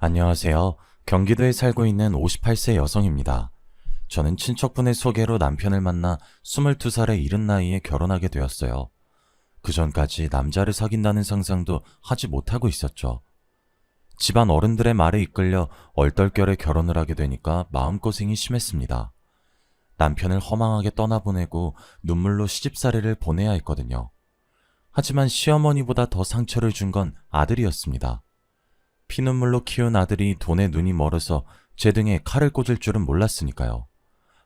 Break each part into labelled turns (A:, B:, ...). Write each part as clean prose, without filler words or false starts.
A: 안녕하세요. 경기도에 살고 있는 58세 여성입니다. 저는 친척분의 소개로 남편을 만나 22살의 이른 나이에 결혼하게 되었어요. 그 전까지 남자를 사귄다는 상상도 하지 못하고 있었죠. 집안 어른들의 말에 이끌려 얼떨결에 결혼을 하게 되니까 마음고생이 심했습니다. 남편을 허망하게 떠나보내고 눈물로 시집살이를 보내야 했거든요. 하지만 시어머니보다 더 상처를 준 건 아들이었습니다. 피눈물로 키운 아들이 돈에 눈이 멀어서 제 등에 칼을 꽂을 줄은 몰랐으니까요.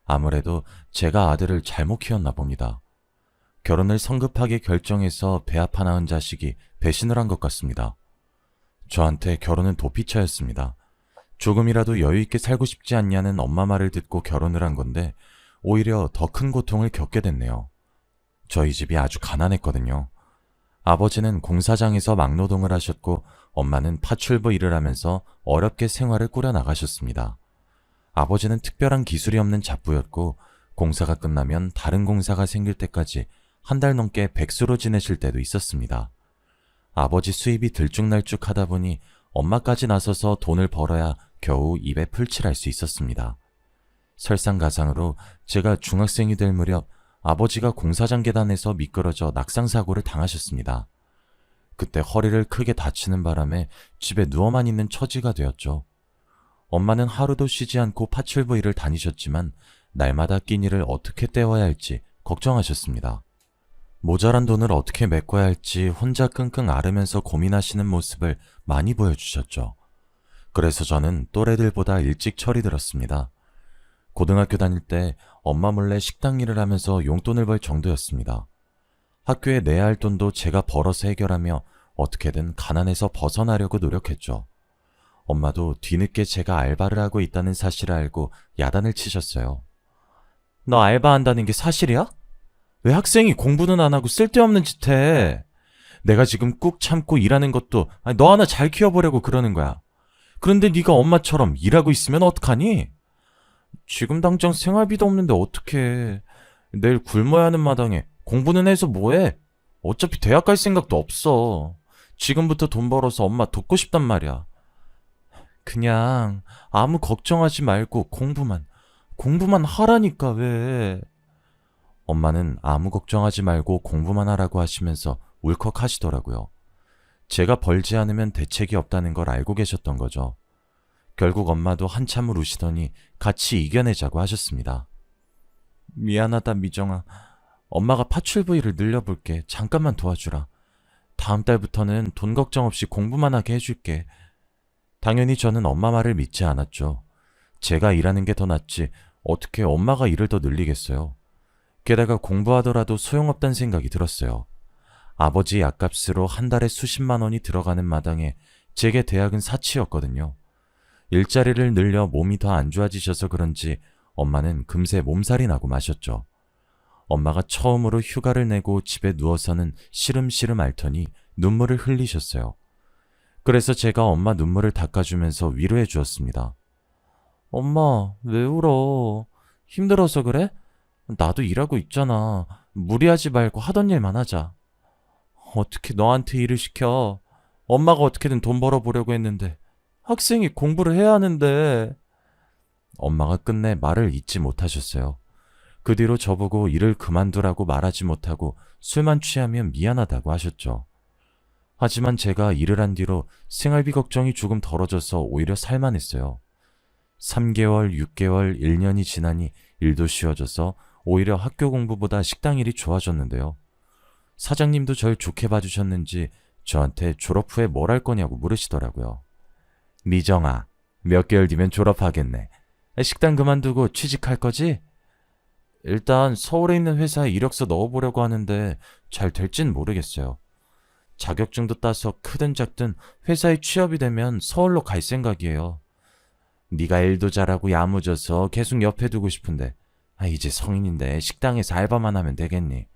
A: 아무래도 제가 아들을 잘못 키웠나 봅니다. 결혼을 성급하게 결정해서 배 아파 낳은 자식이 배신을 한 것 같습니다. 저한테 결혼은 도피처였습니다. 조금이라도 여유있게 살고 싶지 않냐는 엄마 말을 듣고 결혼을 한 건데 오히려 더 큰 고통을 겪게 됐네요. 저희 집이 아주 가난했거든요. 아버지는 공사장에서 막노동을 하셨고 엄마는 파출부 일을 하면서 어렵게 생활을 꾸려나가셨습니다. 아버지는 특별한 기술이 없는 잡부였고 공사가 끝나면 다른 공사가 생길 때까지 한 달 넘게 백수로 지내실 때도 있었습니다. 아버지 수입이 들쭉날쭉 하다 보니 엄마까지 나서서 돈을 벌어야 겨우 입에 풀칠할 수 있었습니다. 설상가상으로 제가 중학생이 될 무렵 아버지가 공사장 계단에서 미끄러져 낙상사고를 당하셨습니다. 그때 허리를 크게 다치는 바람에 집에 누워만 있는 처지가 되었죠. 엄마는 하루도 쉬지 않고 파출부 일을 다니셨지만 날마다 끼니를 어떻게 때워야 할지 걱정하셨습니다. 모자란 돈을 어떻게 메꿔야 할지 혼자 끙끙 앓으면서 고민하시는 모습을 많이 보여주셨죠. 그래서 저는 또래들보다 일찍 철이 들었습니다. 고등학교 다닐 때 엄마 몰래 식당 일을 하면서 용돈을 벌 정도였습니다. 학교에 내야 할 돈도 제가 벌어서 해결하며 어떻게든 가난에서 벗어나려고 노력했죠. 엄마도 뒤늦게 제가 알바를 하고 있다는 사실을 알고 야단을 치셨어요. 너 알바한다는 게 사실이야? 왜 학생이 공부는 안 하고 쓸데없는 짓 해? 내가 지금 꾹 참고 일하는 것도 너 하나 잘 키워보려고 그러는 거야. 그런데 네가 엄마처럼 일하고 있으면 어떡하니? 지금 당장 생활비도 없는데 어떡해. 내일 굶어야 하는 마당에 공부는 해서 뭐해? 어차피 대학 갈 생각도 없어. 지금부터 돈 벌어서 엄마 돕고 싶단 말이야. 그냥 아무 걱정하지 말고 공부만 하라니까 왜. 엄마는 아무 걱정하지 말고 공부만 하라고 하시면서 울컥하시더라고요. 제가 벌지 않으면 대책이 없다는 걸 알고 계셨던 거죠. 결국 엄마도 한참을 우시더니 같이 이겨내자고 하셨습니다. 미안하다 미정아. 엄마가 파출부 일을 늘려볼게. 잠깐만 도와주라. 다음 달부터는 돈 걱정 없이 공부만 하게 해줄게. 당연히 저는 엄마 말을 믿지 않았죠. 제가 일하는 게 더 낫지 어떻게 엄마가 일을 더 늘리겠어요. 게다가 공부하더라도 소용없다는 생각이 들었어요. 아버지 약값으로 한 달에 수십만 원이 들어가는 마당에 제게 대학은 사치였거든요. 일자리를 늘려 몸이 더 안 좋아지셔서 그런지 엄마는 금세 몸살이 나고 마셨죠. 엄마가 처음으로 휴가를 내고 집에 누워서는 시름시름 앓더니 눈물을 흘리셨어요. 그래서 제가 엄마 눈물을 닦아주면서 위로해 주었습니다. 엄마, 왜 울어? 힘들어서 그래? 나도 일하고 있잖아. 무리하지 말고 하던 일만 하자. 어떻게 너한테 일을 시켜? 엄마가 어떻게든 돈 벌어보려고 했는데 학생이 공부를 해야 하는데. 엄마가 끝내 말을 잇지 못하셨어요. 그 뒤로 저보고 일을 그만두라고 말하지 못하고 술만 취하면 미안하다고 하셨죠. 하지만 제가 일을 한 뒤로 생활비 걱정이 조금 덜어져서 오히려 살만했어요. 3개월, 6개월, 1년이 지나니 일도 쉬워져서 오히려 학교 공부보다 식당 일이 좋아졌는데요. 사장님도 절 좋게 봐주셨는지 저한테 졸업 후에 뭘 할 거냐고 물으시더라고요. 미정아, 몇 개월 뒤면 졸업하겠네. 식당 그만두고 취직할 거지? 일단 서울에 있는 회사에 이력서 넣어보려고 하는데 잘 될진 모르겠어요. 자격증도 따서 크든 작든 회사에 취업이 되면 서울로 갈 생각이에요. 네가 일도 잘하고 야무져서 계속 옆에 두고 싶은데 이제 성인인데 식당에서 알바만 하면 되겠니?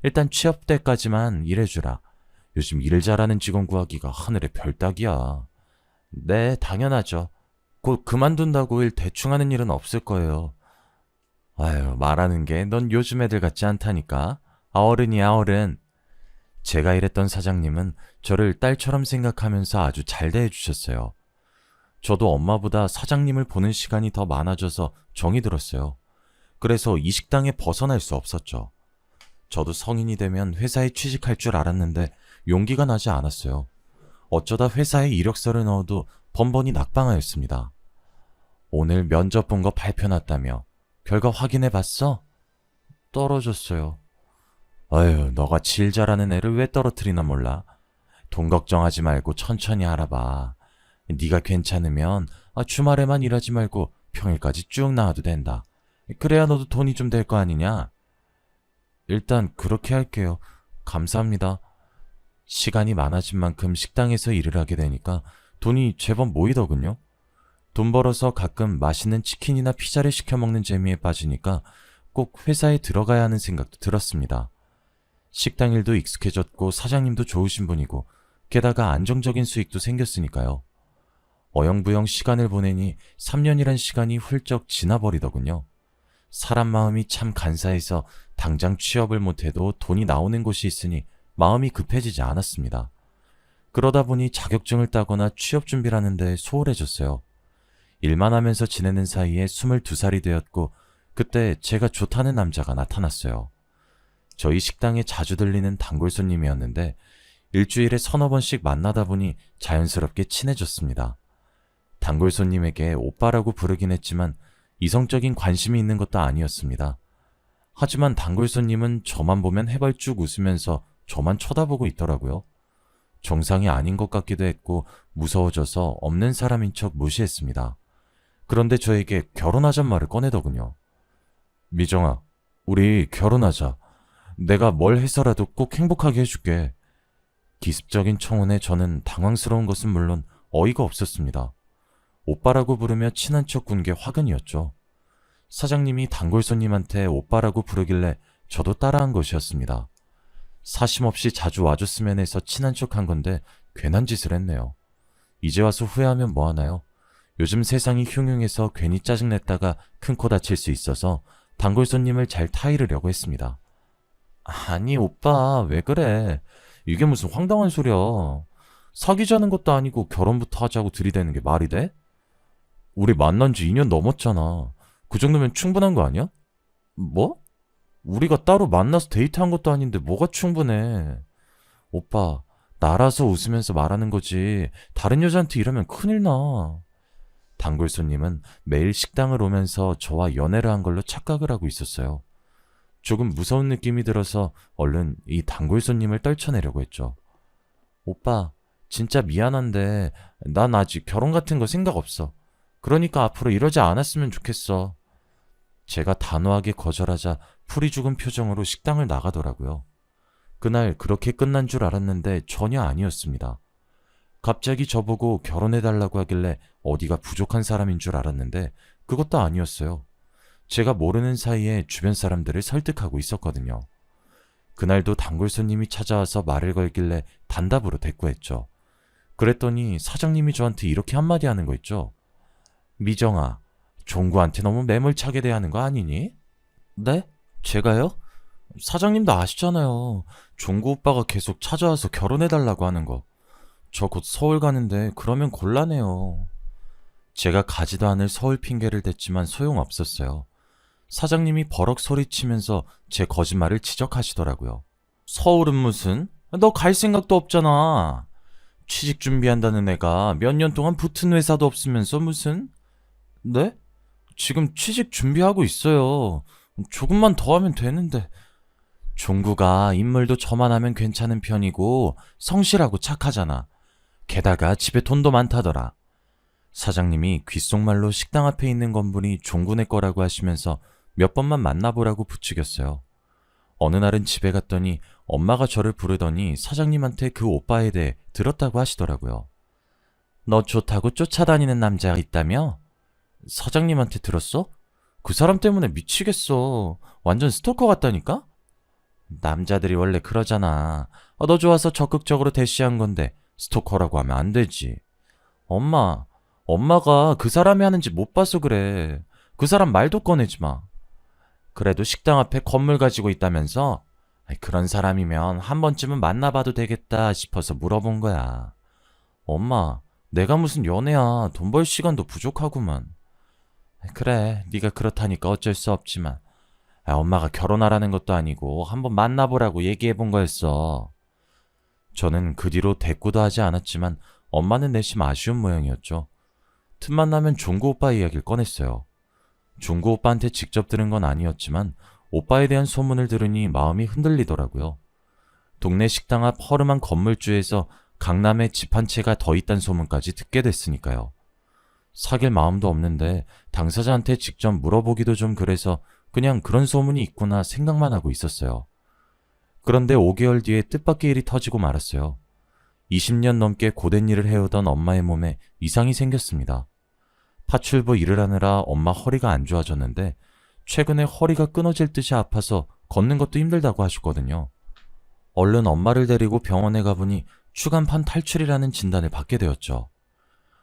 A: 일단 취업 때까지만 일해주라. 요즘 일 잘하는 직원 구하기가 하늘의 별 따기야. 네, 당연하죠. 곧 그만둔다고 일 대충 하는 일은 없을 거예요. 아유, 말하는 게 넌 요즘 애들 같지 않다니까. 어른이야, 어른. 제가 일했던 사장님은 저를 딸처럼 생각하면서 아주 잘 대해주셨어요. 저도 엄마보다 사장님을 보는 시간이 더 많아져서 정이 들었어요. 그래서 이 식당에 벗어날 수 없었죠. 저도 성인이 되면 회사에 취직할 줄 알았는데 용기가 나지 않았어요. 어쩌다 회사에 이력서를 넣어도 번번이 낙방하였습니다. 오늘 면접 본 거 발표 났다며. 결과 확인해 봤어? 떨어졌어요. 아유, 너가 질 잘하는 애를 왜 떨어뜨리나 몰라. 돈 걱정하지 말고 천천히 알아봐. 네가 괜찮으면 주말에만 일하지 말고 평일까지 쭉 나와도 된다. 그래야 너도 돈이 좀 될 거 아니냐? 일단 그렇게 할게요. 감사합니다. 시간이 많아진 만큼 식당에서 일을 하게 되니까 돈이 제법 모이더군요. 돈 벌어서 가끔 맛있는 치킨이나 피자를 시켜 먹는 재미에 빠지니까 꼭 회사에 들어가야 하는 생각도 들었습니다. 식당 일도 익숙해졌고 사장님도 좋으신 분이고 게다가 안정적인 수익도 생겼으니까요. 어영부영 시간을 보내니 3년이란 시간이 훌쩍 지나버리더군요. 사람 마음이 참 간사해서 당장 취업을 못해도 돈이 나오는 곳이 있으니 마음이 급해지지 않았습니다. 그러다 보니 자격증을 따거나 취업 준비를 하는데 소홀해졌어요. 일만 하면서 지내는 사이에 22살이 되었고 그때 제가 좋다는 남자가 나타났어요. 저희 식당에 자주 들리는 단골 손님이었는데 일주일에 서너 번씩 만나다 보니 자연스럽게 친해졌습니다. 단골 손님에게 오빠라고 부르긴 했지만 이성적인 관심이 있는 것도 아니었습니다. 하지만 단골 손님은 저만 보면 해발쭉 웃으면서 저만 쳐다보고 있더라고요. 정상이 아닌 것 같기도 했고 무서워져서 없는 사람인 척 무시했습니다. 그런데 저에게 결혼하잔 말을 꺼내더군요. 미정아, 우리 결혼하자. 내가 뭘 해서라도 꼭 행복하게 해줄게. 기습적인 청혼에 저는 당황스러운 것은 물론 어이가 없었습니다. 오빠라고 부르며 친한 척 군 게 화근이었죠. 사장님이 단골 손님한테 오빠라고 부르길래 저도 따라한 것이었습니다. 사심없이 자주 와줬으면 해서 친한 척 한 건데 괜한 짓을 했네요. 이제 와서 후회하면 뭐하나요? 요즘 세상이 흉흉해서 괜히 짜증냈다가 큰 코 다칠 수 있어서 단골 손님을 잘 타이르려고 했습니다. 아니 오빠 왜 그래? 이게 무슨 황당한 소리야. 사귀자는 것도 아니고 결혼부터 하자고 들이대는 게 말이 돼? 우리 만난 지 2년 넘었잖아. 그 정도면 충분한 거 아니야? 뭐? 우리가 따로 만나서 데이트한 것도 아닌데 뭐가 충분해. 오빠, 나라서 웃으면서 말하는 거지. 다른 여자한테 이러면 큰일 나. 단골 손님은 매일 식당을 오면서 저와 연애를 한 걸로 착각을 하고 있었어요. 조금 무서운 느낌이 들어서 얼른 이 단골 손님을 떨쳐내려고 했죠. 오빠, 진짜 미안한데 난 아직 결혼 같은 거 생각 없어. 그러니까 앞으로 이러지 않았으면 좋겠어. 제가 단호하게 거절하자 풀이 죽은 표정으로 식당을 나가더라고요. 그날 그렇게 끝난 줄 알았는데 전혀 아니었습니다. 갑자기 저보고 결혼해달라고 하길래 어디가 부족한 사람인 줄 알았는데 그것도 아니었어요. 제가 모르는 사이에 주변 사람들을 설득하고 있었거든요. 그날도 단골 손님이 찾아와서 말을 걸길래 단답으로 대꾸했죠. 그랬더니 사장님이 저한테 이렇게 한마디 하는 거 있죠. 미정아, 종구한테 너무 매몰차게 대하는 거 아니니? 네? 제가요? 사장님도 아시잖아요. 종구 오빠가 계속 찾아와서 결혼해달라고 하는 거. 저 곧 서울 가는데 그러면 곤란해요. 제가 가지도 않을 서울 핑계를 댔지만 소용없었어요. 사장님이 버럭 소리치면서 제 거짓말을 지적하시더라고요. 서울은 무슨? 너 갈 생각도 없잖아. 취직 준비한다는 애가 몇 년 동안 붙은 회사도 없으면서 무슨? 네? 지금 취직 준비하고 있어요. 조금만 더 하면 되는데. 종구가 인물도 저만 하면 괜찮은 편이고 성실하고 착하잖아. 게다가 집에 돈도 많다더라. 사장님이 귓속말로 식당 앞에 있는 건물이 종구네 거라고 하시면서 몇 번만 만나보라고 부추겼어요. 어느 날은 집에 갔더니 엄마가 저를 부르더니 사장님한테 그 오빠에 대해 들었다고 하시더라고요. 너 좋다고 쫓아다니는 남자가 있다며? 사장님한테 들었어? 그 사람 때문에 미치겠어. 완전 스토커 같다니까? 남자들이 원래 그러잖아. 너 좋아서 적극적으로 대시한 건데 스토커라고 하면 안 되지. 엄마가 그 사람이 하는지 못 봐서 그래. 그 사람 말도 꺼내지 마. 그래도 식당 앞에 건물 가지고 있다면서? 그런 사람이면 한 번쯤은 만나봐도 되겠다 싶어서 물어본 거야. 엄마, 내가 무슨 연애야. 돈 벌 시간도 부족하구만. 그래, 네가 그렇다니까 어쩔 수 없지만. 엄마가 결혼하라는 것도 아니고 한번 만나보라고 얘기해본 거였어. 저는 그 뒤로 대꾸도 하지 않았지만 엄마는 내심 아쉬운 모양이었죠. 틈만 나면 종구 오빠 이야기를 꺼냈어요. 종구 오빠한테 직접 들은 건 아니었지만 오빠에 대한 소문을 들으니 마음이 흔들리더라고요. 동네 식당 앞 허름한 건물주에서 강남에 집 한 채가 더 있다는 소문까지 듣게 됐으니까요. 사귈 마음도 없는데 당사자한테 직접 물어보기도 좀 그래서 그냥 그런 소문이 있구나 생각만 하고 있었어요. 그런데 5개월 뒤에 뜻밖의 일이 터지고 말았어요. 20년 넘게 고된 일을 해오던 엄마의 몸에 이상이 생겼습니다. 파출부 일을 하느라 엄마 허리가 안 좋아졌는데 최근에 허리가 끊어질 듯이 아파서 걷는 것도 힘들다고 하셨거든요. 얼른 엄마를 데리고 병원에 가보니 추간판 탈출이라는 진단을 받게 되었죠.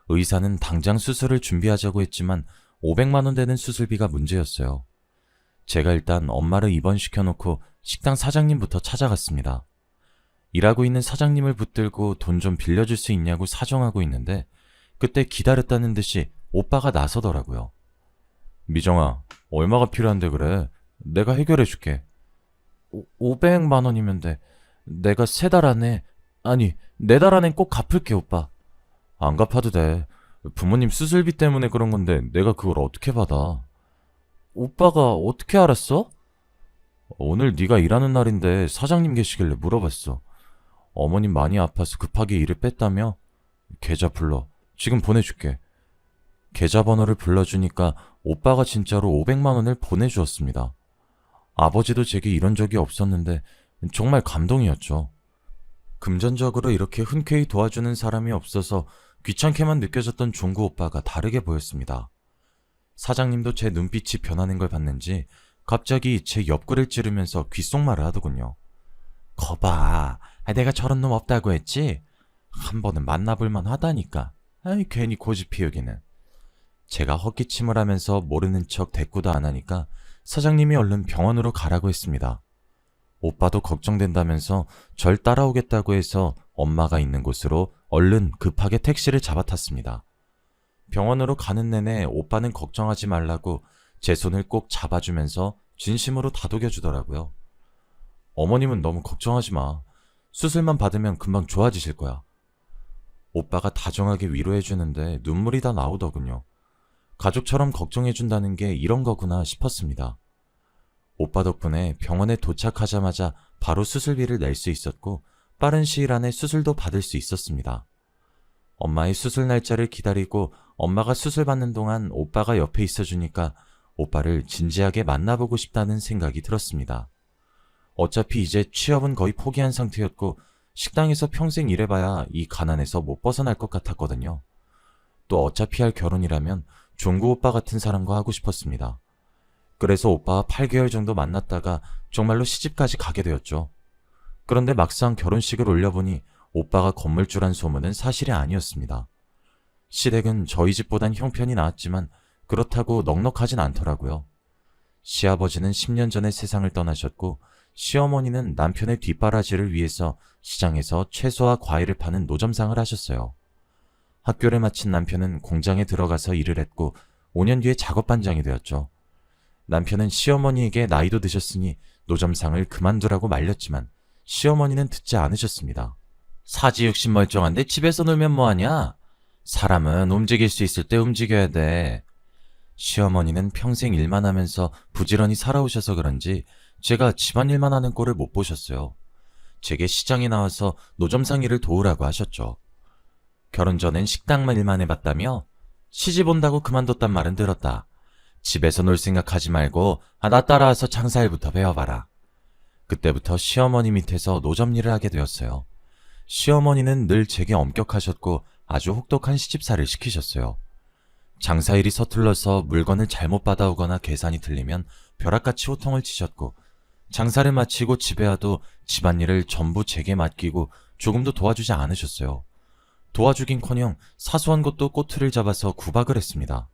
A: 의사는 당장 수술을 준비하자고 했지만 500만 원 되는 수술비가 문제였어요. 제가 일단 엄마를 입원시켜놓고 식당 사장님부터 찾아갔습니다. 일하고 있는 사장님을 붙들고 돈 좀 빌려줄 수 있냐고 사정하고 있는데 그때 기다렸다는 듯이 오빠가 나서더라고요. 미정아, 얼마가 필요한데 그래? 내가 해결해줄게. 500만 원이면 돼. 내가 3달 안에, 아니 4달 안엔 꼭 갚을게 오빠. 안 갚아도 돼. 부모님 수술비 때문에 그런 건데 내가 그걸 어떻게 받아? 오빠가 어떻게 알았어? 오늘 네가 일하는 날인데 사장님 계시길래 물어봤어. 어머님 많이 아파서 급하게 일을 뺐다며? 계좌 불러. 지금 보내줄게. 계좌번호를 불러주니까 오빠가 진짜로 500만 원을 보내주었습니다. 아버지도 제게 이런 적이 없었는데 정말 감동이었죠. 금전적으로 이렇게 흔쾌히 도와주는 사람이 없어서 귀찮게만 느껴졌던 종구 오빠가 다르게 보였습니다. 사장님도 제 눈빛이 변하는 걸 봤는지 갑자기 제 옆구리를 찌르면서 귓속말을 하더군요. 거봐, 내가 저런 놈 없다고 했지? 한 번은 만나볼만 하다니까. 아이, 괜히 고집 피우기는. 제가 헛기침을 하면서 모르는 척 대꾸도 안 하니까 사장님이 얼른 병원으로 가라고 했습니다. 오빠도 걱정된다면서 절 따라오겠다고 해서 엄마가 있는 곳으로 얼른 급하게 택시를 잡아탔습니다. 병원으로 가는 내내 오빠는 걱정하지 말라고 제 손을 꼭 잡아주면서 진심으로 다독여주더라고요. 어머님은 너무 걱정하지 마. 수술만 받으면 금방 좋아지실 거야. 오빠가 다정하게 위로해주는데 눈물이 다 나오더군요. 가족처럼 걱정해준다는 게 이런 거구나 싶었습니다. 오빠 덕분에 병원에 도착하자마자 바로 수술비를 낼 수 있었고 빠른 시일 안에 수술도 받을 수 있었습니다. 엄마의 수술 날짜를 기다리고 엄마가 수술 받는 동안 오빠가 옆에 있어주니까 오빠를 진지하게 만나보고 싶다는 생각이 들었습니다. 어차피 이제 취업은 거의 포기한 상태였고 식당에서 평생 일해봐야 이 가난에서 못 벗어날 것 같았거든요. 또 어차피 할 결혼이라면 종구 오빠 같은 사람과 하고 싶었습니다. 그래서 오빠와 8개월 정도 만났다가 정말로 시집까지 가게 되었죠. 그런데 막상 결혼식을 올려보니 오빠가 건물주란 소문은 사실이 아니었습니다. 시댁은 저희 집보단 형편이 나았지만 그렇다고 넉넉하진 않더라고요. 시아버지는 10년 전에 세상을 떠나셨고 시어머니는 남편의 뒷바라지를 위해서 시장에서 채소와 과일을 파는 노점상을 하셨어요. 학교를 마친 남편은 공장에 들어가서 일을 했고 5년 뒤에 작업반장이 되었죠. 남편은 시어머니에게 나이도 드셨으니 노점상을 그만두라고 말렸지만 시어머니는 듣지 않으셨습니다. 사지육신 멀쩡한데 집에서 놀면 뭐하냐? 사람은 움직일 수 있을 때 움직여야 돼. 시어머니는 평생 일만 하면서 부지런히 살아오셔서 그런지 제가 집안일만 하는 꼴을 못 보셨어요. 제게 시장에 나와서 노점상 일을 도우라고 하셨죠. 결혼 전엔 식당만 일만 해봤다며? 시집 온다고 그만뒀단 말은 들었다. 집에서 놀 생각하지 말고 나 따라와서 장사일부터 배워봐라. 그때부터 시어머니 밑에서 노점 일을 하게 되었어요. 시어머니는 늘 제게 엄격하셨고 아주 혹독한 시집살이를 시키셨어요. 장사일이 서툴러서 물건을 잘못 받아오거나 계산이 틀리면 벼락같이 호통을 치셨고 장사를 마치고 집에 와도 집안일을 전부 제게 맡기고 조금도 도와주지 않으셨어요. 도와주긴커녕 사소한 것도 꼬투리를 잡아서 구박을 했습니다.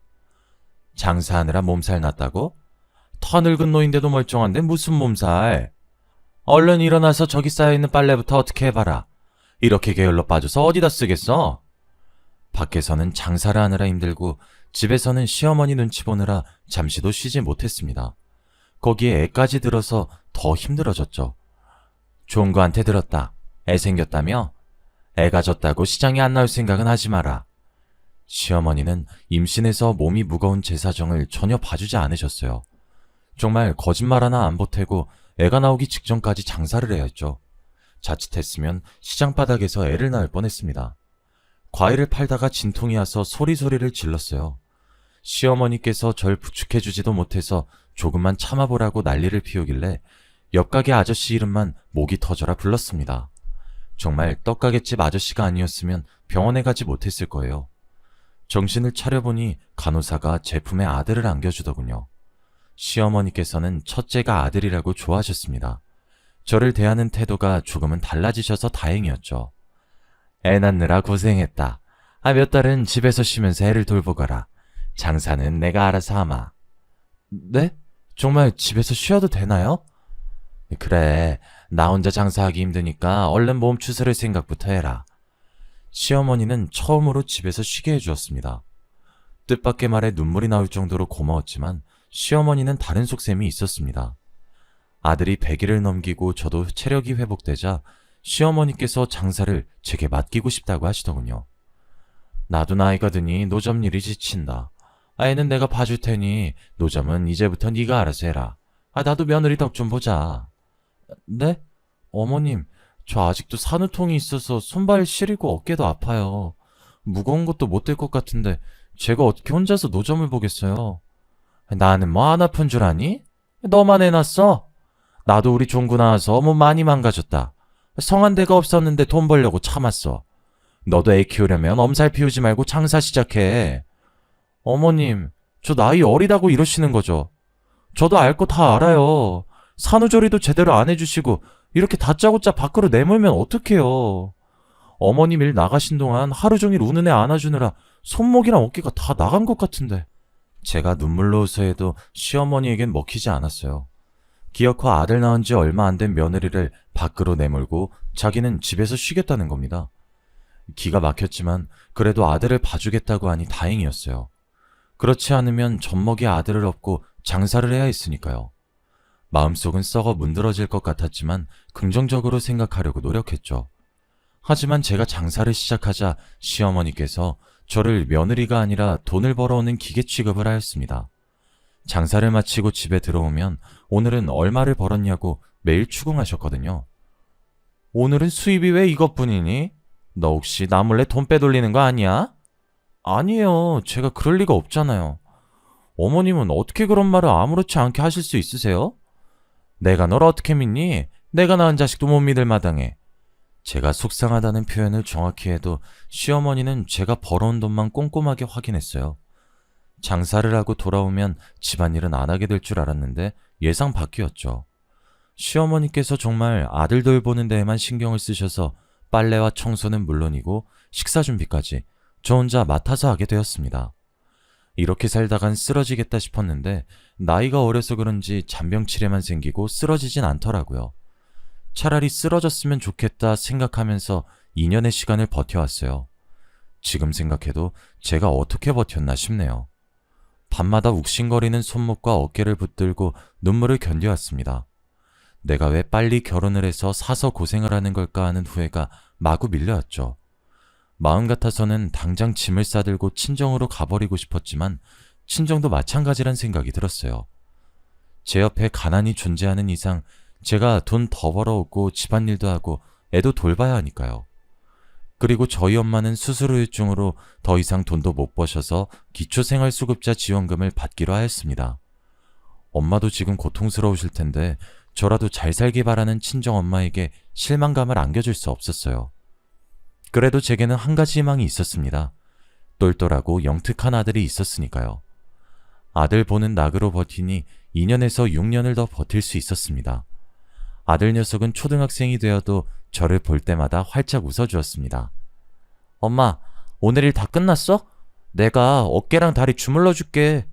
A: 장사하느라 몸살 났다고? 터 늙은 노인데도 멀쩡한데 무슨 몸살? 얼른 일어나서 저기 쌓여있는 빨래부터 어떻게 해봐라. 이렇게 게을러 빠져서 어디다 쓰겠어? 밖에서는 장사를 하느라 힘들고 집에서는 시어머니 눈치 보느라 잠시도 쉬지 못했습니다. 거기에 애까지 들어서 더 힘들어졌죠. 좋은 거한테 들었다. 애 생겼다며? 애가 졌다고 시장에 안 나올 생각은 하지 마라. 시어머니는 임신해서 몸이 무거운 제 사정을 전혀 봐주지 않으셨어요. 정말 거짓말 하나 안 보태고 애가 나오기 직전까지 장사를 해야 했죠. 자칫했으면 시장 바닥에서 애를 낳을 뻔했습니다. 과일을 팔다가 진통이 와서 소리소리를 질렀어요. 시어머니께서 절 부축해주지도 못해서 조금만 참아보라고 난리를 피우길래 옆가게 아저씨 이름만 목이 터져라 불렀습니다. 정말 떡가게집 아저씨가 아니었으면 병원에 가지 못했을 거예요. 정신을 차려보니 간호사가 제 품에 아들을 안겨주더군요. 시어머니께서는 첫째가 아들이라고 좋아하셨습니다. 저를 대하는 태도가 조금은 달라지셔서 다행이었죠. 애 낳느라 고생했다. 몇 달은 집에서 쉬면서 애를 돌보거라. 장사는 내가 알아서 하마. 네? 정말 집에서 쉬어도 되나요? 그래, 나 혼자 장사하기 힘드니까 얼른 몸 추스를 생각부터 해라. 시어머니는 처음으로 집에서 쉬게 해주었습니다. 뜻밖의 말에 눈물이 나올 정도로 고마웠지만 시어머니는 다른 속셈이 있었습니다. 아들이 100일을 넘기고 저도 체력이 회복되자 시어머니께서 장사를 제게 맡기고 싶다고 하시더군요. 나도 나이가 드니 노점 일이 지친다. 애는 내가 봐줄 테니 노점은 이제부터 네가 알아서 해라. 나도 며느리 덕 좀 보자. 네? 어머님, 저 아직도 산후통이 있어서 손발 시리고 어깨도 아파요. 무거운 것도 못 들 것 같은데 제가 어떻게 혼자서 노점을 보겠어요. 나는 뭐 안 아픈 줄 아니? 너만 해놨어? 나도 우리 종구 나와서 몸 많이 망가졌다. 성한 데가 없었는데 돈 벌려고 참았어. 너도 애 키우려면 엄살 피우지 말고 장사 시작해. 어머님, 저 나이 어리다고 이러시는 거죠? 저도 알 거 다 알아요. 산후조리도 제대로 안 해주시고 이렇게 다짜고짜 밖으로 내몰면 어떡해요. 어머님 일 나가신 동안 하루 종일 우는 애 안아주느라 손목이랑 어깨가 다 나간 것 같은데. 제가 눈물로 웃어해도 시어머니에겐 먹히지 않았어요. 기어코 아들 낳은 지 얼마 안 된 며느리를 밖으로 내몰고 자기는 집에서 쉬겠다는 겁니다. 기가 막혔지만 그래도 아들을 봐주겠다고 하니 다행이었어요. 그렇지 않으면 젖먹이 아들을 업고 장사를 해야 했으니까요. 마음속은 썩어 문드러질 것 같았지만 긍정적으로 생각하려고 노력했죠. 하지만 제가 장사를 시작하자 시어머니께서 저를 며느리가 아니라 돈을 벌어오는 기계 취급을 하였습니다. 장사를 마치고 집에 들어오면 오늘은 얼마를 벌었냐고 매일 추궁하셨거든요. 오늘은 수입이 왜 이것뿐이니? 너 혹시 나 몰래 돈 빼돌리는 거 아니야? 아니에요. 제가 그럴 리가 없잖아요. 어머님은 어떻게 그런 말을 아무렇지 않게 하실 수 있으세요? 내가 널 어떻게 믿니? 내가 낳은 자식도 못 믿을 마당에. 제가 속상하다는 표현을 정확히 해도 시어머니는 제가 벌어온 돈만 꼼꼼하게 확인했어요. 장사를 하고 돌아오면 집안일은 안 하게 될 줄 알았는데 예상 밖이었죠. 시어머니께서 정말 아들 돌보는 데에만 신경을 쓰셔서 빨래와 청소는 물론이고 식사 준비까지 저 혼자 맡아서 하게 되었습니다. 이렇게 살다간 쓰러지겠다 싶었는데 나이가 어려서 그런지 잔병치레만 생기고 쓰러지진 않더라고요. 차라리 쓰러졌으면 좋겠다 생각하면서 2년의 시간을 버텨왔어요. 지금 생각해도 제가 어떻게 버텼나 싶네요. 밤마다 욱신거리는 손목과 어깨를 붙들고 눈물을 견뎌왔습니다. 내가 왜 빨리 결혼을 해서 사서 고생을 하는 걸까 하는 후회가 마구 밀려왔죠. 마음 같아서는 당장 짐을 싸들고 친정으로 가버리고 싶었지만 친정도 마찬가지란 생각이 들었어요. 제 옆에 가난이 존재하는 이상 제가 돈 더 벌어오고 집안일도 하고 애도 돌봐야 하니까요. 그리고 저희 엄마는 수술 후유증으로 더 이상 돈도 못 버셔서 기초생활수급자 지원금을 받기로 하였습니다. 엄마도 지금 고통스러우실 텐데 저라도 잘 살기 바라는 친정엄마에게 실망감을 안겨줄 수 없었어요. 그래도 제게는 한 가지 희망이 있었습니다. 똘똘하고 영특한 아들이 있었으니까요. 아들 보는 낙으로 버티니 2년에서 6년을 더 버틸 수 있었습니다. 아들 녀석은 초등학생이 되어도 저를 볼 때마다 활짝 웃어주었습니다. 엄마, 오늘 일 다 끝났어? 내가 어깨랑 다리 주물러 줄게.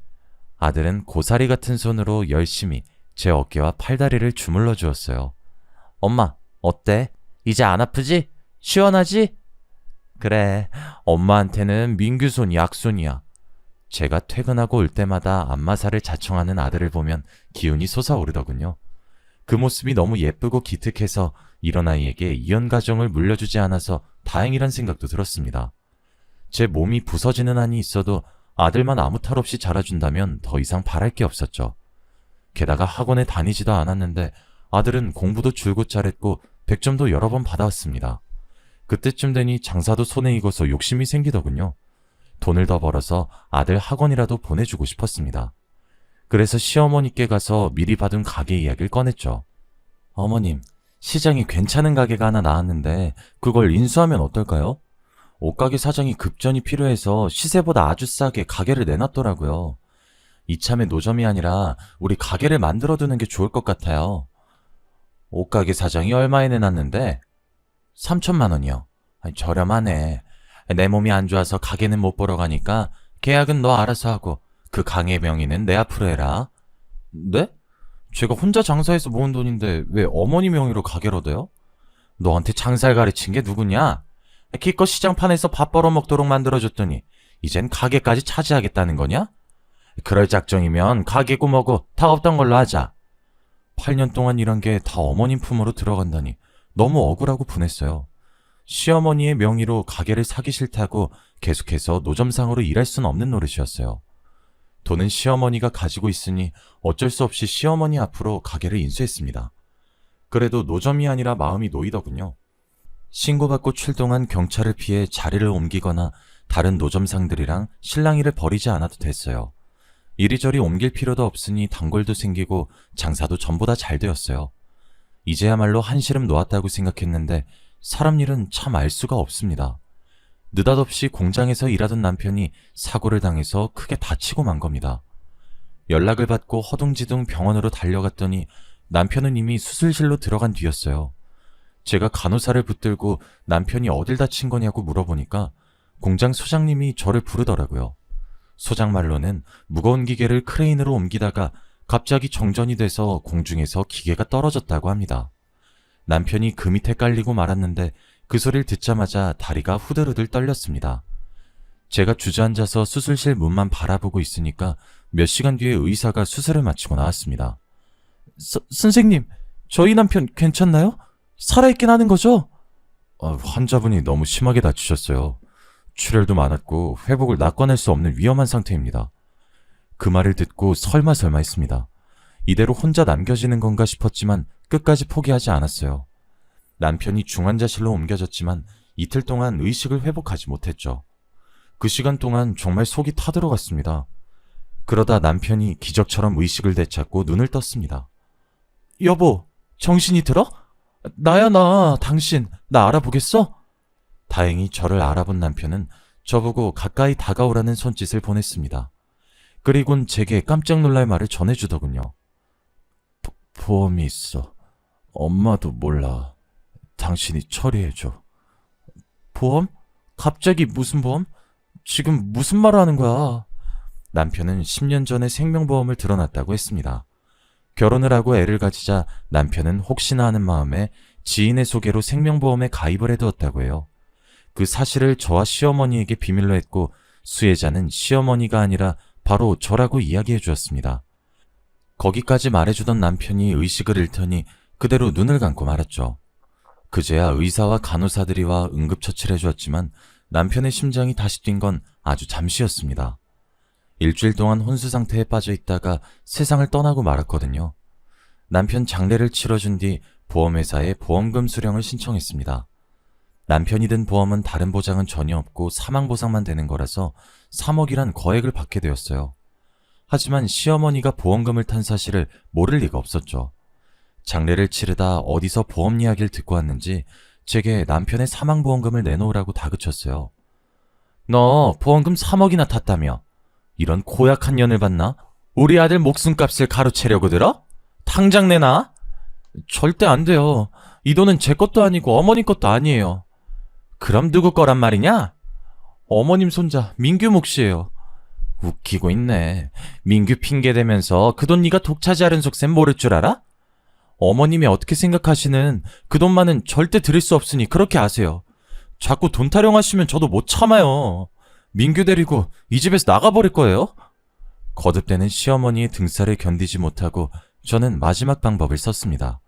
A: 아들은 고사리 같은 손으로 열심히 제 어깨와 팔다리를 주물러 주었어요. 엄마, 어때? 이제 안 아프지? 시원하지? 그래, 엄마한테는 민규손 약손이야. 제가 퇴근하고 올 때마다 안마사를 자청하는 아들을 보면 기운이 솟아오르더군요. 그 모습이 너무 예쁘고 기특해서 이런 아이에게 이혼가정을 물려주지 않아서 다행이란 생각도 들었습니다. 제 몸이 부서지는 한이 있어도 아들만 아무 탈 없이 자라준다면 더 이상 바랄 게 없었죠. 게다가 학원에 다니지도 않았는데 아들은 공부도 줄곧 잘했고 100점도 여러 번 받아왔습니다. 그때쯤 되니 장사도 손에 익어서 욕심이 생기더군요. 돈을 더 벌어서 아들 학원이라도 보내주고 싶었습니다. 그래서 시어머니께 가서 미리 받은 가게 이야기를 꺼냈죠. 어머님, 시장에 괜찮은 가게가 하나 나왔는데 그걸 인수하면 어떨까요? 옷가게 사장이 급전이 필요해서 시세보다 아주 싸게 가게를 내놨더라고요. 이참에 노점이 아니라 우리 가게를 만들어두는 게 좋을 것 같아요. 옷가게 사장이 얼마에 내놨는데? 3천만 원이요. 저렴하네. 내 몸이 안 좋아서 가게는 못 보러 가니까 계약은 너 알아서 하고 그 강의 명의는 내 앞으로 해라. 네? 제가 혼자 장사해서 모은 돈인데 왜 어머니 명의로 가게로 돼요? 너한테 장사를 가르친 게 누구냐? 기껏 시장판에서 밥 벌어먹도록 만들어줬더니 이젠 가게까지 차지하겠다는 거냐? 그럴 작정이면 가게고 뭐고 다 없던 걸로 하자. 8년 동안 일한 게 다 어머님 품으로 들어간다니 너무 억울하고 분했어요. 시어머니의 명의로 가게를 사기 싫다고 계속해서 노점상으로 일할 순 없는 노릇이었어요. 돈은 시어머니가 가지고 있으니 어쩔 수 없이 시어머니 앞으로 가게를 인수했습니다. 그래도 노점이 아니라 마음이 놓이더군요. 신고받고 출동한 경찰을 피해 자리를 옮기거나 다른 노점상들이랑 실랑이를 벌이지 않아도 됐어요. 이리저리 옮길 필요도 없으니 단골도 생기고 장사도 전보다 잘 되었어요. 이제야말로 한시름 놓았다고 생각했는데 사람 일은 참 알 수가 없습니다. 느닷없이 공장에서 일하던 남편이 사고를 당해서 크게 다치고 만 겁니다. 연락을 받고 허둥지둥 병원으로 달려갔더니 남편은 이미 수술실로 들어간 뒤였어요. 제가 간호사를 붙들고 남편이 어딜 다친 거냐고 물어보니까 공장 소장님이 저를 부르더라고요. 소장 말로는 무거운 기계를 크레인으로 옮기다가 갑자기 정전이 돼서 공중에서 기계가 떨어졌다고 합니다. 남편이 그 밑에 깔리고 말았는데 그 소리를 듣자마자 다리가 후들후들 떨렸습니다. 제가 주저앉아서 수술실 문만 바라보고 있으니까 몇 시간 뒤에 의사가 수술을 마치고 나왔습니다. 선생님, 저희 남편 괜찮나요? 살아있긴 하는 거죠? 환자분이 너무 심하게 다치셨어요. 출혈도 많았고 회복을 낚아낼 수 없는 위험한 상태입니다. 그 말을 듣고 설마 했습니다. 이대로 혼자 남겨지는 건가 싶었지만 끝까지 포기하지 않았어요. 남편이 중환자실로 옮겨졌지만 이틀 동안 의식을 회복하지 못했죠. 그 시간 동안 정말 속이 타들어갔습니다. 그러다 남편이 기적처럼 의식을 되찾고 눈을 떴습니다. 여보, 정신이 들어? 나야 당신, 나 알아보겠어? 다행히 저를 알아본 남편은 저보고 가까이 다가오라는 손짓을 보냈습니다. 그리곤 제게 깜짝 놀랄 말을 전해주더군요. 보험이 있어. 엄마도 몰라. 당신이 처리해줘. 보험? 갑자기 무슨 보험? 지금 무슨 말을 하는 거야? 남편은 10년 전에 생명보험을 들어놨다고 했습니다. 결혼을 하고 애를 가지자 남편은 혹시나 하는 마음에 지인의 소개로 생명보험에 가입을 해두었다고 해요. 그 사실을 저와 시어머니에게 비밀로 했고 수혜자는 시어머니가 아니라 바로 저라고 이야기해 주었습니다. 거기까지 말해주던 남편이 의식을 잃더니 그대로 눈을 감고 말았죠. 그제야 의사와 간호사들이 와 응급처치를 해주었지만 남편의 심장이 다시 뛴 건 아주 잠시였습니다. 일주일 동안 혼수 상태에 빠져 있다가 세상을 떠나고 말았거든요. 남편 장례를 치러준 뒤 보험회사에 보험금 수령을 신청했습니다. 남편이 든 보험은 다른 보장은 전혀 없고 사망보상만 되는 거라서 3억이란 거액을 받게 되었어요. 하지만 시어머니가 보험금을 탄 사실을 모를 리가 없었죠. 장례를 치르다 어디서 보험 이야기를 듣고 왔는지 제게 남편의 사망보험금을 내놓으라고 다그쳤어요. 너 보험금 3억이나 탔다며? 이런 고약한 년을 봤나? 우리 아들 목숨값을 가로채려고 들어? 당장 내놔? 절대 안 돼요. 이 돈은 제 것도 아니고 어머님 것도 아니에요. 그럼 누구 거란 말이냐? 어머님 손자 민규 몫이에요. 웃기고 있네. 민규 핑계대면서 그 돈 네가 독차지하는 속셈 모를 줄 알아? 어머님이 어떻게 생각하시는 그 돈만은 절대 드릴 수 없으니 그렇게 아세요. 자꾸 돈 타령하시면 저도 못 참아요. 민규 데리고 이 집에서 나가버릴 거예요? 거듭대는 시어머니의 등살을 견디지 못하고 저는 마지막 방법을 썼습니다.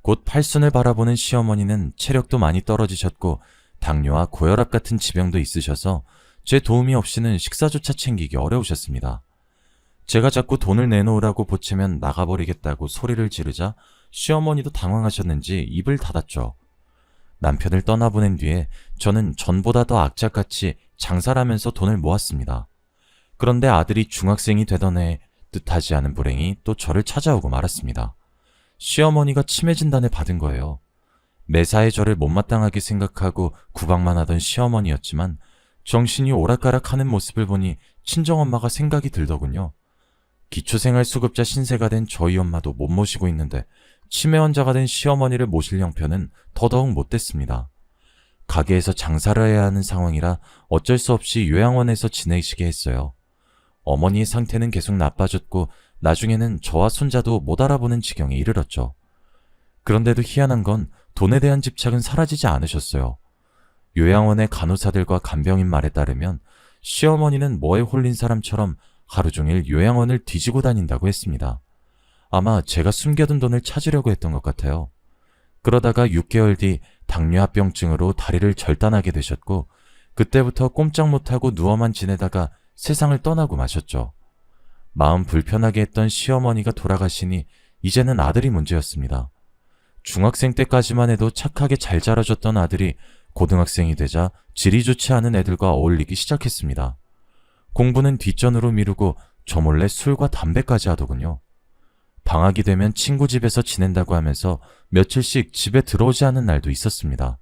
A: 곧 팔순을 바라보는 시어머니는 체력도 많이 떨어지셨고 당뇨와 고혈압 같은 지병도 있으셔서 제 도움이 없이는 식사조차 챙기기 어려우셨습니다. 제가 자꾸 돈을 내놓으라고 보채면 나가버리겠다고 소리를 지르자 시어머니도 당황하셨는지 입을 닫았죠. 남편을 떠나보낸 뒤에 저는 전보다 더 악착같이 장사를 하면서 돈을 모았습니다. 그런데 아들이 중학생이 되던 해 뜻하지 않은 불행이 또 저를 찾아오고 말았습니다. 시어머니가 치매 진단을 받은 거예요. 매사에 저를 못마땅하게 생각하고 구박만 하던 시어머니였지만 정신이 오락가락하는 모습을 보니 친정엄마가 생각이 들더군요. 기초생활수급자 신세가 된 저희 엄마도 못 모시고 있는데 치매 환자가 된 시어머니를 모실 형편은 더더욱 못됐습니다. 가게에서 장사를 해야 하는 상황이라 어쩔 수 없이 요양원에서 지내시게 했어요. 어머니의 상태는 계속 나빠졌고 나중에는 저와 손자도 못 알아보는 지경에 이르렀죠. 그런데도 희한한 건 돈에 대한 집착은 사라지지 않으셨어요. 요양원의 간호사들과 간병인 말에 따르면 시어머니는 뭐에 홀린 사람처럼 하루 종일 요양원을 뒤지고 다닌다고 했습니다. 아마 제가 숨겨둔 돈을 찾으려고 했던 것 같아요. 그러다가 6개월 뒤 당뇨합병증으로 다리를 절단하게 되셨고 그때부터 꼼짝 못하고 누워만 지내다가 세상을 떠나고 마셨죠. 마음 불편하게 했던 시어머니가 돌아가시니 이제는 아들이 문제였습니다. 중학생 때까지만 해도 착하게 잘 자라줬던 아들이 고등학생이 되자 질이 좋지 않은 애들과 어울리기 시작했습니다. 공부는 뒷전으로 미루고 저 몰래 술과 담배까지 하더군요. 방학이 되면 친구 집에서 지낸다고 하면서 며칠씩 집에 들어오지 않은 날도 있었습니다.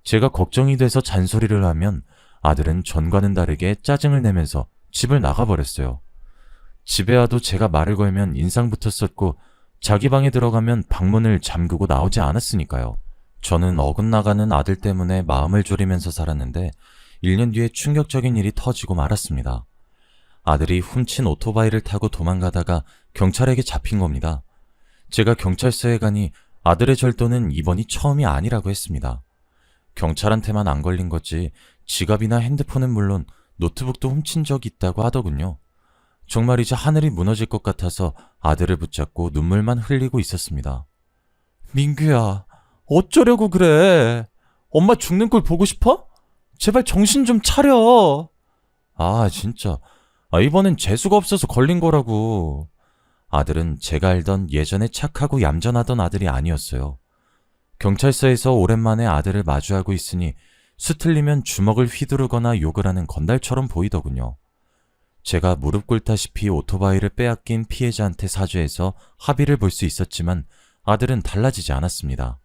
A: 제가 걱정이 돼서 잔소리를 하면 아들은 전과는 다르게 짜증을 내면서 집을 나가버렸어요. 집에 와도 제가 말을 걸면 인상부터 썼고 자기 방에 들어가면 방문을 잠그고 나오지 않았으니까요. 저는 어긋나가는 아들 때문에 마음을 졸이면서 살았는데 1년 뒤에 충격적인 일이 터지고 말았습니다. 아들이 훔친 오토바이를 타고 도망가다가 경찰에게 잡힌 겁니다. 제가 경찰서에 가니 아들의 절도는 이번이 처음이 아니라고 했습니다. 경찰한테만 안 걸린 거지 지갑이나 핸드폰은 물론 노트북도 훔친 적이 있다고 하더군요. 정말 이제 하늘이 무너질 것 같아서 아들을 붙잡고 눈물만 흘리고 있었습니다. 민규야, 어쩌려고 그래? 엄마 죽는 걸 보고 싶어? 제발 정신 좀 차려. 아, 진짜. 이번엔 재수가 없어서 걸린 거라고. 아들은 제가 알던 예전에 착하고 얌전하던 아들이 아니었어요. 경찰서에서 오랜만에 아들을 마주하고 있으니 수틀리면 주먹을 휘두르거나 욕을 하는 건달처럼 보이더군요. 제가 무릎 꿇다시피 오토바이를 빼앗긴 피해자한테 사죄해서 합의를 볼 수 있었지만 아들은 달라지지 않았습니다.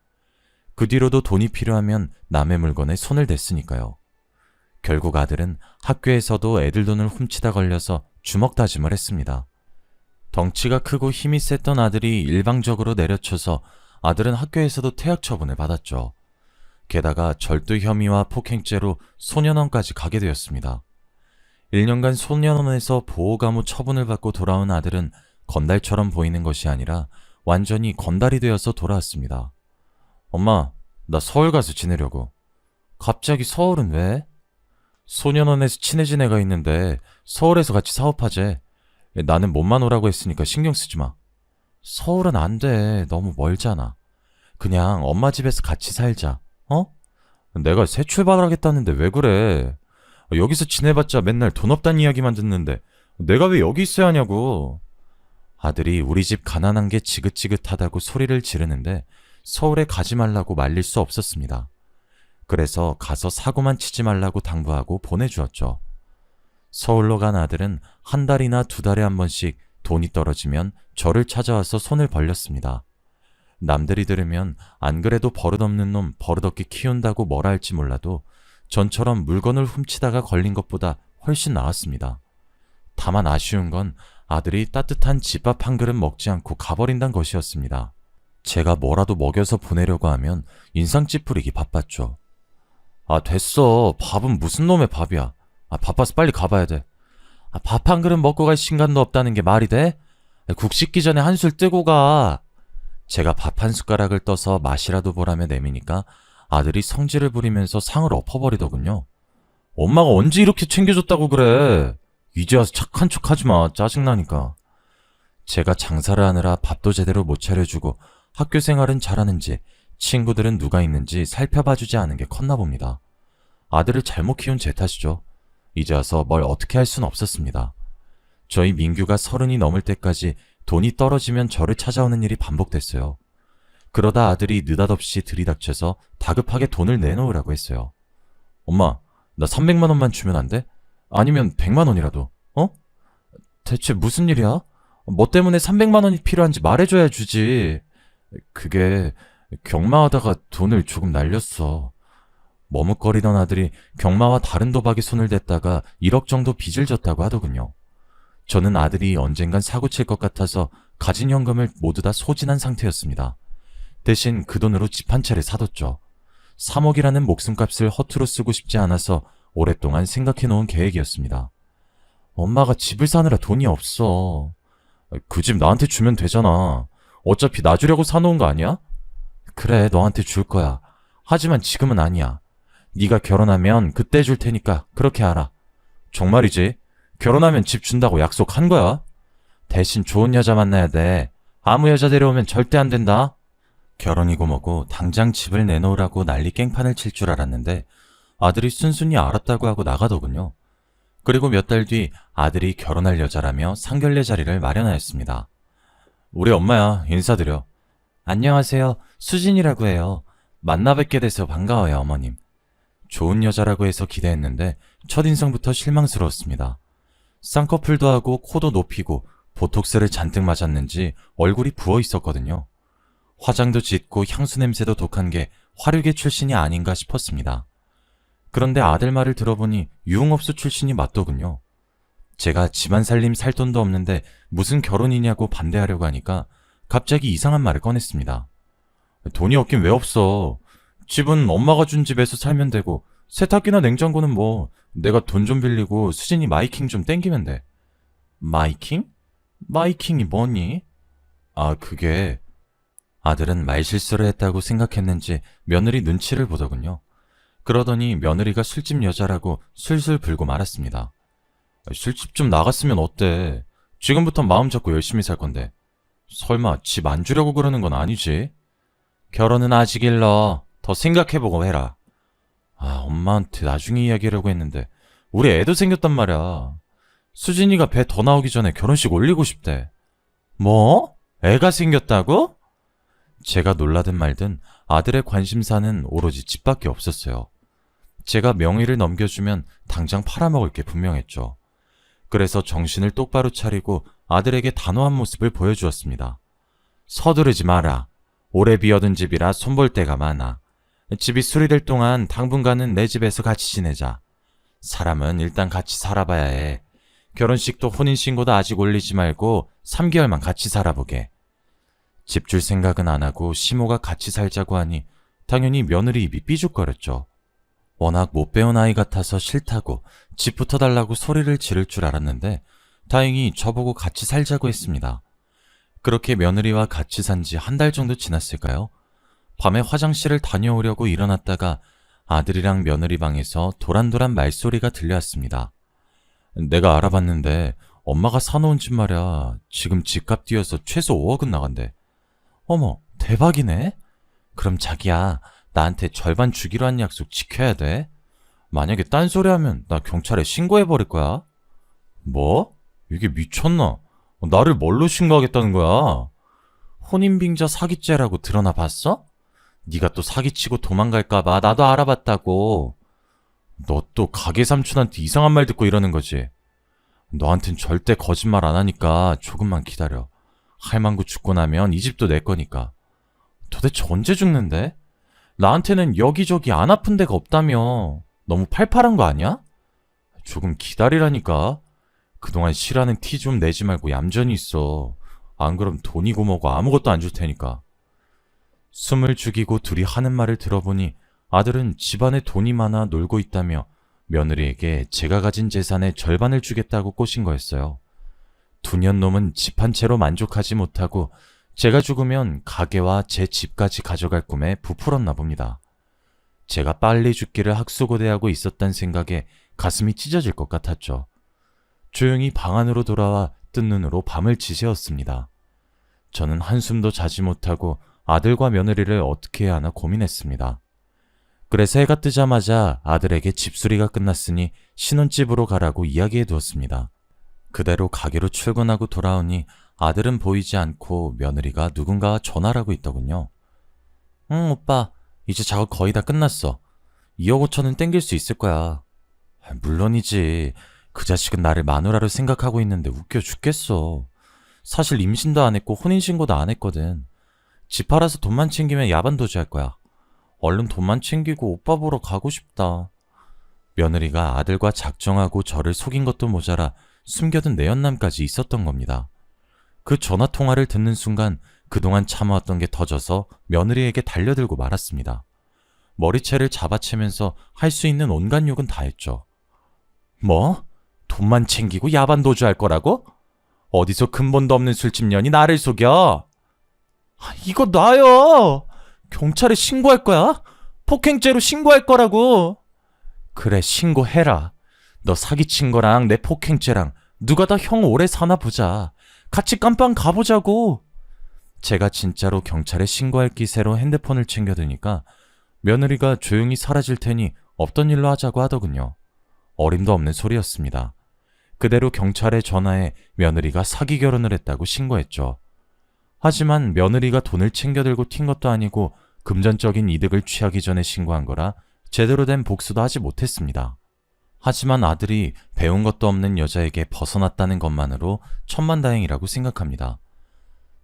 A: 그 뒤로도 돈이 필요하면 남의 물건에 손을 댔으니까요. 결국 아들은 학교에서도 애들 돈을 훔치다 걸려서 주먹 다짐을 했습니다. 덩치가 크고 힘이 셌던 아들이 일방적으로 내려쳐서 아들은 학교에서도 퇴학 처분을 받았죠. 게다가 절도 혐의와 폭행죄로 소년원까지 가게 되었습니다. 1년간 소년원에서 보호감호 처분을 받고 돌아온 아들은 건달처럼 보이는 것이 아니라 완전히 건달이 되어서 돌아왔습니다. 엄마, 나 서울 가서 지내려고. 갑자기 서울은 왜? 소년원에서 친해진 애가 있는데 서울에서 같이 사업하재. 나는 몸만 오라고 했으니까 신경 쓰지 마. 서울은 안 돼. 너무 멀잖아. 그냥 엄마 집에서 같이 살자. 어? 내가 새 출발하겠다는데 왜 그래? 여기서 지내봤자 맨날 돈 없다는 이야기만 듣는데 내가 왜 여기 있어야 하냐고. 아들이 우리 집 가난한 게 지긋지긋하다고 소리를 지르는데 서울에 가지 말라고 말릴 수 없었습니다. 그래서 가서 사고만 치지 말라고 당부하고 보내주었죠. 서울로 간 아들은 한 달이나 두 달에 한 번씩 돈이 떨어지면 저를 찾아와서 손을 벌렸습니다. 남들이 들으면 안 그래도 버릇없는 놈 버릇없게 키운다고 뭐라 할지 몰라도 전처럼 물건을 훔치다가 걸린 것보다 훨씬 나았습니다. 다만 아쉬운 건 아들이 따뜻한 집밥 한 그릇 먹지 않고 가버린다는 것이었습니다. 제가 뭐라도 먹여서 보내려고 하면 인상 찌푸리기 바빴죠. 됐어. 밥은 무슨 놈의 밥이야. 바빠서 빨리 가봐야 돼. 밥 한 그릇 먹고 갈 시간도 없다는 게 말이 돼? 국 씻기 전에 한술 뜨고 가. 제가 밥 한 숟가락을 떠서 맛이라도 보라며 내미니까 아들이 성질을 부리면서 상을 엎어버리더군요. 엄마가 언제 이렇게 챙겨줬다고 그래? 이제 와서 착한 척 하지 마. 짜증나니까. 제가 장사를 하느라 밥도 제대로 못 차려주고 학교 생활은 잘하는지 친구들은 누가 있는지 살펴봐주지 않은 게 컸나 봅니다. 아들을 잘못 키운 제 탓이죠. 이제 와서 뭘 어떻게 할 순 없었습니다. 저희 민규가 30이 넘을 때까지 돈이 떨어지면 저를 찾아오는 일이 반복됐어요. 그러다 아들이 느닷없이 들이닥쳐서 다급하게 돈을 내놓으라고 했어요. 엄마, 나 300만 원만 주면 안 돼? 아니면 100만 원이라도, 어? 대체 무슨 일이야? 뭐 때문에 300만 원이 필요한지 말해줘야 주지. 그게 경마하다가 돈을 조금 날렸어. 머뭇거리던 아들이 경마와 다른 도박에 손을 댔다가 1억 정도 빚을 졌다고 하더군요. 저는 아들이 언젠간 사고 칠 것 같아서 가진 현금을 모두 다 소진한 상태였습니다. 대신 그 돈으로 집 한 채를 사뒀죠. 3억이라는 목숨값을 허투루 쓰고 싶지 않아서 오랫동안 생각해놓은 계획이었습니다. 엄마가 집을 사느라 돈이 없어. 그 집 나한테 주면 되잖아. 어차피 나 주려고 사놓은 거 아니야? 그래, 너한테 줄 거야. 하지만 지금은 아니야. 네가 결혼하면 그때 줄 테니까 그렇게 알아. 정말이지? 결혼하면 집 준다고 약속한 거야? 대신 좋은 여자 만나야 돼. 아무 여자 데려오면 절대 안 된다. 결혼이고 뭐고 당장 집을 내놓으라고 난리 깽판을 칠 줄 알았는데 아들이 순순히 알았다고 하고 나가더군요. 그리고 몇 달 뒤 아들이 결혼할 여자라며 상견례 자리를 마련하였습니다. 우리 엄마야, 인사드려. 안녕하세요. 수진이라고 해요. 만나 뵙게 돼서 반가워요, 어머님. 좋은 여자라고 해서 기대했는데 첫인상부터 실망스러웠습니다. 쌍꺼풀도 하고 코도 높이고 보톡스를 잔뜩 맞았는지 얼굴이 부어 있었거든요. 화장도 짙고 향수 냄새도 독한 게 화류계 출신이 아닌가 싶었습니다. 그런데 아들 말을 들어보니 유흥업소 출신이 맞더군요. 제가 집안 살림 살 돈도 없는데 무슨 결혼이냐고 반대하려고 하니까 갑자기 이상한 말을 꺼냈습니다. 돈이 없긴 왜 없어. 집은 엄마가 준 집에서 살면 되고 세탁기나 냉장고는 뭐 내가 돈 좀 빌리고 수진이 마이킹 좀 땡기면 돼. 마이킹? 마이킹이 뭐니? 아, 그게... 아들은 말실수를 했다고 생각했는지 며느리 눈치를 보더군요. 그러더니 며느리가 술집 여자라고 술술 불고 말았습니다. 술집 좀 나갔으면 어때? 지금부터 마음 잡고 열심히 살 건데. 설마 집 안 주려고 그러는 건 아니지? 결혼은 아직 일러. 더 생각해보고 해라. 아, 엄마한테 나중에 이야기하려고 했는데 우리 애도 생겼단 말이야. 수진이가 배 더 나오기 전에 결혼식 올리고 싶대. 뭐? 애가 생겼다고? 제가 놀라든 말든 아들의 관심사는 오로지 집밖에 없었어요. 제가 명의를 넘겨주면 당장 팔아먹을 게 분명했죠. 그래서 정신을 똑바로 차리고 아들에게 단호한 모습을 보여주었습니다. 서두르지 마라. 오래 비어둔 집이라 손볼 데가 많아. 집이 수리될 동안 당분간은 내 집에서 같이 지내자. 사람은 일단 같이 살아봐야 해. 결혼식도 혼인신고도 아직 올리지 말고 3개월만 같이 살아보게. 집 줄 생각은 안 하고 시모가 같이 살자고 하니 당연히 며느리 입이 삐죽거렸죠. 워낙 못 배운 아이 같아서 싫다고 집부터 달라고 소리를 지를 줄 알았는데 다행히 저보고 같이 살자고 했습니다. 그렇게 며느리와 같이 산 지 한 달 정도 지났을까요? 밤에 화장실을 다녀오려고 일어났다가 아들이랑 며느리 방에서 도란도란 말소리가 들려왔습니다. 내가 알아봤는데 엄마가 사놓은 집 말이야. 지금 집값 뛰어서 최소 5억은 나간대. 어머, 대박이네? 그럼 자기야, 나한테 절반 주기로 한 약속 지켜야 돼. 만약에 딴소리 하면 나 경찰에 신고해버릴 거야. 뭐? 이게 미쳤나? 나를 뭘로 신고하겠다는 거야? 혼인빙자 사기죄라고 드러나 봤어? 네가 또 사기치고 도망갈까봐 나도 알아봤다고. 너 또 가게 삼촌한테 이상한 말 듣고 이러는 거지? 너한텐 절대 거짓말 안 하니까 조금만 기다려. 할망구 죽고 나면 이 집도 내 거니까. 도대체 언제 죽는데? 나한테는 여기저기 안 아픈 데가 없다며. 너무 팔팔한 거 아니야? 조금 기다리라니까. 그동안 싫어하는 티 좀 내지 말고 얌전히 있어. 안 그럼 돈이고 뭐고 아무것도 안 줄 테니까. 숨을 죽이고 둘이 하는 말을 들어보니 아들은 집안에 돈이 많아 놀고 있다며 며느리에게 제가 가진 재산의 절반을 주겠다고 꼬신 거였어요. 두년 놈은 집 한 채로 만족하지 못하고 제가 죽으면 가게와 제 집까지 가져갈 꿈에 부풀었나 봅니다. 제가 빨리 죽기를 학수고대하고 있었단 생각에 가슴이 찢어질 것 같았죠. 조용히 방 안으로 돌아와 뜬 눈으로 밤을 지새웠습니다. 저는 한숨도 자지 못하고 아들과 며느리를 어떻게 해야 하나 고민했습니다. 그래서 해가 뜨자마자 아들에게 집수리가 끝났으니 신혼집으로 가라고 이야기해 두었습니다. 그대로 가게로 출근하고 돌아오니 아들은 보이지 않고 며느리가 누군가와 전화를 하고 있더군요. 응, 오빠. 이제 작업 거의 다 끝났어. 2억 5천은 땡길 수 있을 거야. 물론이지. 그 자식은 나를 마누라로 생각하고 있는데 웃겨 죽겠어. 사실 임신도 안 했고 혼인신고도 안 했거든. 집 팔아서 돈만 챙기면 야반 도주할 거야. 얼른 돈만 챙기고 오빠 보러 가고 싶다. 며느리가 아들과 작정하고 저를 속인 것도 모자라 숨겨둔 내연남까지 있었던 겁니다. 그 전화통화를 듣는 순간 그동안 참아왔던 게 터져서 며느리에게 달려들고 말았습니다. 머리채를 잡아채면서 할 수 있는 온갖 욕은 다 했죠. 뭐? 돈만 챙기고 야반 도주할 거라고? 어디서 근본도 없는 술집년이 나를 속여? 이거 놔요! 경찰에 신고할 거야? 폭행죄로 신고할 거라고! 그래, 신고해라. 너 사기친 거랑 내 폭행죄랑 누가 더 형 오래 사나 보자. 같이 깜빵 가보자고. 제가 진짜로 경찰에 신고할 기세로 핸드폰을 챙겨드니까 며느리가 조용히 사라질 테니 없던 일로 하자고 하더군요. 어림도 없는 소리였습니다. 그대로 경찰에 전화해 며느리가 사기 결혼을 했다고 신고했죠. 하지만 며느리가 돈을 챙겨들고 튄 것도 아니고 금전적인 이득을 취하기 전에 신고한 거라 제대로 된 복수도 하지 못했습니다. 하지만 아들이 배운 것도 없는 여자에게 벗어났다는 것만으로 천만다행이라고 생각합니다.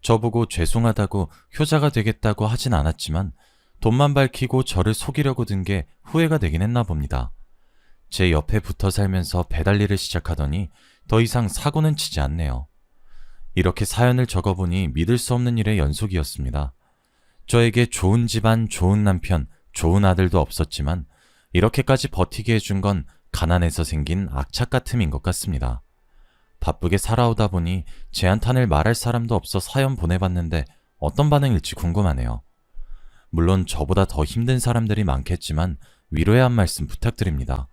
A: 저보고 죄송하다고 효자가 되겠다고 하진 않았지만 돈만 밝히고 저를 속이려고 든 게 후회가 되긴 했나 봅니다. 제 옆에 붙어 살면서 배달 일을 시작하더니 더 이상 사고는 치지 않네요. 이렇게 사연을 적어보니 믿을 수 없는 일의 연속이었습니다. 저에게 좋은 집안, 좋은 남편, 좋은 아들도 없었지만 이렇게까지 버티게 해준 건 가난해서 생긴 악착 같음인 것 같습니다. 바쁘게 살아오다 보니 제 한탄을 말할 사람도 없어 사연 보내봤는데 어떤 반응일지 궁금하네요. 물론 저보다 더 힘든 사람들이 많겠지만 위로의 한 말씀 부탁드립니다.